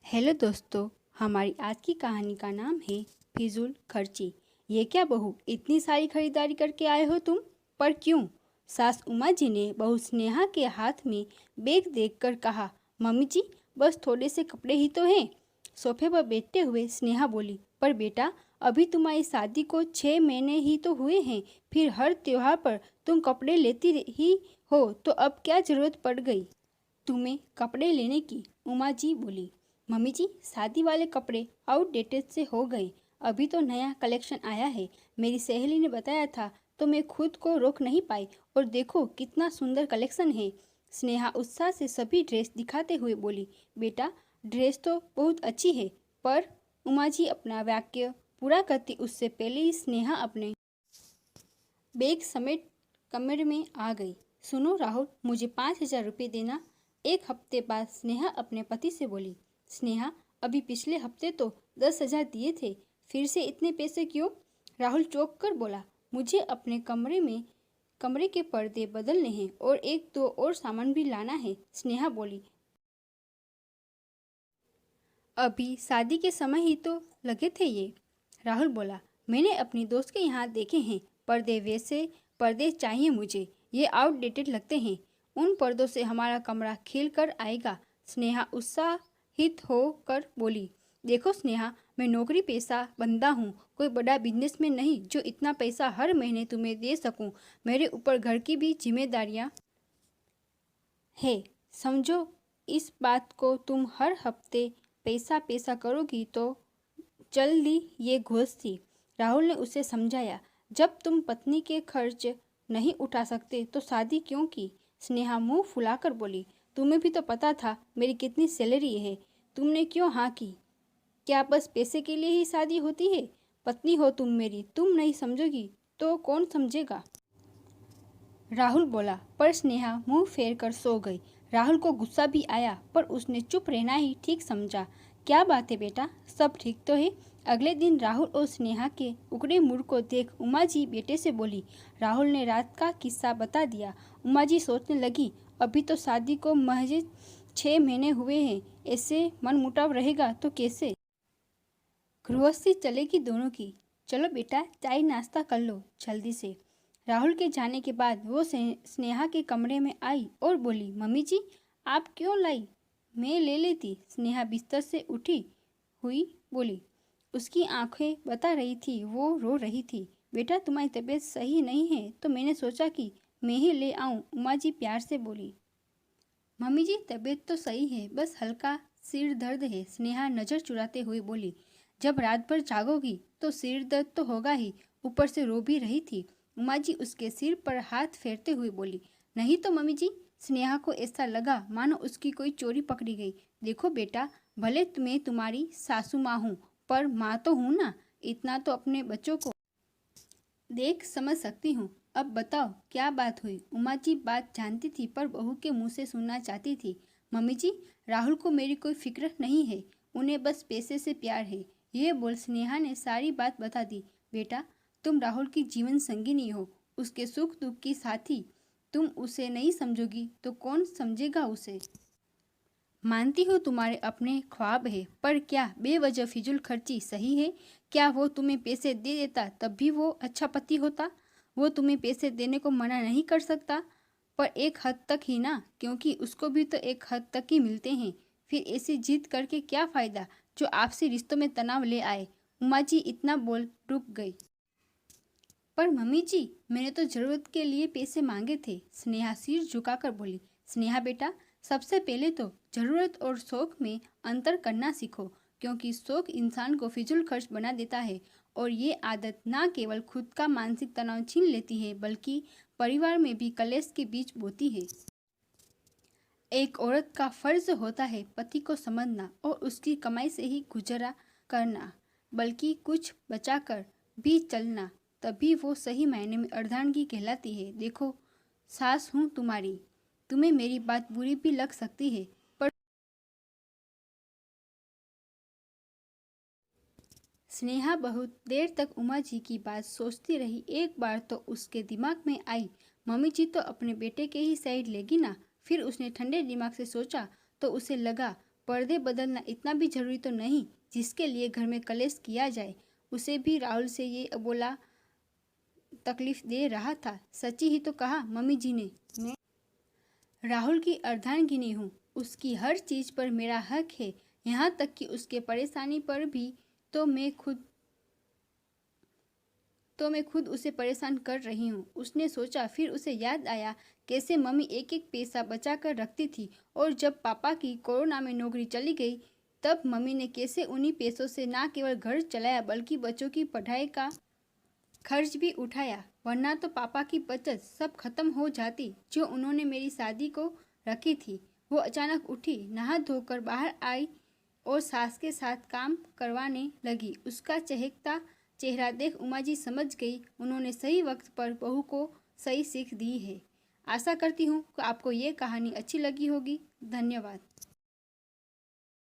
Hello दोस्तों, हमारी आज की कहानी का नाम है फिजूल खर्ची। ये क्या बहू, इतनी सारी खरीदारी करके आए हो तुम? पर क्यों? सास उमा जी ने बहू स्नेहा के हाथ में बैग देखकर कहा। मम्मी जी, बस थोड़े से कपड़े ही तो हैं। सोफे पर बैठते हुए स्नेहा बोली, पर बेटा, अभी तुम्हारी शादी को 6 महीने ही तो हुए हैं। फिर हर त्योहार पर तुम कपड़े लेती ही हो, तो अब क्या जरूरत पड़ गई तुम्हें कपड़े लेने की? उमा जी बोली। मम्मी जी, शादी वाले कपड़े आउटडेटेड से हो गए। अभी तो नया कलेक्शन आया है। मेरी सहेली ने बताया था तो मैं खुद को रोक नहीं पाई। और देखो कितना सुंदर कलेक्शन है। स्नेहा उत्साह से सभी ड्रेस दिखाते हुए बोली। बेटा, ड्रेस तो बहुत अच्छी है, पर उमा जी अपना वाक्य पूरा करती उससे पहले ही स्नेहा अपने बैग समेत कमरे में आ गई। सुनो राहुल, मुझे 5,000 रुपये देना। एक हफ्ते बाद स्नेहा अपने पति से बोली। स्नेहा, अभी पिछले हफ्ते तो 10,000 दिए थे, फिर से इतने पैसे क्यों? राहुल चौंक कर बोला। मुझे अपने कमरे के पर्दे बदलने हैं और एक दो और सामान भी लाना है। स्नेहा बोली। अभी शादी के समय ही तो लगे थे ये। राहुल बोला। मैंने अपनी दोस्त के यहाँ देखे हैं पर्दे, वैसे पर्दे चाहिए मुझे। ये आउटडेटेड लगते हैं। उन पर्दों से हमारा कमरा खिल कर आएगा। स्नेहा उत्साहित होकर बोली। देखो स्नेहा, मैं नौकरी पेशा बंदा हूँ, कोई बड़ा बिजनेसमैन नहीं जो इतना पैसा हर महीने तुम्हें दे सकूँ। मेरे ऊपर घर की भी जिम्मेदारियाँ है, समझो। इस बात को तुम हर हफ्ते पैसा पैसा करोगी तो जल्दी ये घोष थी। राहुल ने उसे समझाया। जब तुम पत्नी के खर्च नहीं उठा सकते तो शादी क्यों की? स्नेहा मुंह फुलाकर बोली। तुम्हें भी तो पता था मेरी कितनी सैलरी है, तुमने क्यों हाँ की? क्या बस पैसे के लिए ही शादी होती है? पत्नी हो तुम मेरी, तुम नहीं समझोगी तो कौन समझेगा? राहुल बोला, पर स्नेहा मुंह फेर कर सो गई। राहुल को गुस्सा भी आया, पर उसने चुप रहना ही ठीक समझा। क्या बात है बेटा, सब ठीक तो है? अगले दिन राहुल और स्नेहा के उकड़े मूड को देख उमा जी बेटे से बोली। राहुल ने रात का किस्सा बता दिया। उमा जी सोचने लगी, अभी तो शादी को महज 6 महीने हुए हैं, ऐसे मनमुटाव रहेगा तो कैसे? गृहस्थी चलेगी दोनों की। चलो बेटा, चाय नाश्ता कर लो जल्दी से। राहुल के जाने के बाद वो स्नेहा के कमरे में आई और बोली। मम्मी जी, आप क्यों लाई? मैं ले लेती। स्नेहा बिस्तर से उठी हुई बोली। उसकी आंखें बता रही थी वो रो रही थी। बेटा, तुम्हारी तबीयत सही नहीं है तो मैंने सोचा कि मैं ही ले आऊं। उमा जी प्यार से बोली। मम्मी जी, तबीयत तो सही है, बस हल्का सिर दर्द है। स्नेहा नज़र चुराते हुए बोली। जब रात भर जागोगी तो सिर दर्द तो होगा ही, ऊपर से रो भी रही थी। उमा जी उसके सिर पर हाथ फेरते हुए बोली। नहीं तो मम्मी जी। स्नेहा को ऐसा लगा मानो उसकी कोई चोरी पकड़ी गई। देखो बेटा, भले मैं तुम्हारी सासू माँ हूँ, पर माँ तो हूँ ना। इतना तो अपने बच्चों को देख समझ सकती हूँ। अब बताओ क्या बात हुई? उमा जी बात जानती थी पर बहू के मुंह से सुनना चाहती थी। मम्मी जी, राहुल को मेरी कोई फिक्र नहीं है, उन्हें बस पैसे से प्यार है। ये बोल स्नेहा ने सारी बात बता दी। बेटा, तुम राहुल की जीवन संगिनी हो, उसके सुख दुख की साथी। तुम उसे नहीं समझोगी तो कौन समझेगा उसे? मानती हूँ तुम्हारे अपने ख्वाब है, पर क्या बेवजह फिजूल खर्ची सही है? क्या वो तुम्हें पैसे दे देता तब भी वो अच्छा पति होता? वो तुम्हें पैसे देने को मना नहीं कर सकता, पर एक हद तक ही ना, क्योंकि उसको भी तो एक हद तक ही मिलते हैं। फिर ऐसी जिद करके क्या फ़ायदा जो आपसी रिश्तों में तनाव ले आए? उमा जी इतना बोल रुक गई। पर मम्मी जी, मैंने तो ज़रूरत के लिए पैसे मांगे थे। स्नेहा सिर झुकाकर बोली। स्नेहा बेटा, सबसे पहले तो ज़रूरत और शौक में अंतर करना सीखो, क्योंकि शौक इंसान को फिजूल खर्च बना देता है और ये आदत ना केवल खुद का मानसिक तनाव छीन लेती है, बल्कि परिवार में भी कलेश के बीज बोती है। एक औरत का फर्ज होता है पति को समझना और उसकी कमाई से ही गुजारा करना, बल्कि कुछ बचाकर भी चलना। तभी वो सही मायने में अर्धांगिनी कहलाती है। देखो, सास हूँ तुम्हारी, तुम्हें मेरी बात बुरी भी लग सकती है, पर स्नेहा बहुत देर तक उमा जी की बात सोचती रही। एक बार तो उसके दिमाग में आई, मम्मी जी तो अपने बेटे के ही साइड लेगी ना। फिर उसने ठंडे दिमाग से सोचा तो उसे लगा पर्दे बदलना इतना भी जरूरी तो नहीं जिसके लिए घर में कलेश किया जाए। उसे भी राहुल से ये बोला तकलीफ दे रहा था। सच्ची ही तो कहा मम्मी जी ने। मैं राहुल की अर्धांगिनी हूँ, उसकी हर चीज़ पर मेरा हक है, यहाँ तक कि उसके परेशानी पर भी तो मैं खुद उसे परेशान कर रही हूँ। उसने सोचा, फिर उसे याद आया कैसे मम्मी एक एक पैसा बचा कर रखती थी और जब पापा की कोरोना में नौकरी चली गई तब मम्मी ने कैसे उन्हीं पैसों से ना केवल घर चलाया बल्कि बच्चों की पढ़ाई का खर्च भी उठाया। वरना तो पापा की बचत सब खत्म हो जाती जो उन्होंने मेरी शादी को रखी थी। वो अचानक उठी, नहा धोकर बाहर आई और सास के साथ काम करवाने लगी। उसका चहकता चेहरा देख उमा जी समझ गई उन्होंने सही वक्त पर बहू को सही सीख दी है। आशा करती हूँ कि आपको ये कहानी अच्छी लगी होगी। धन्यवाद।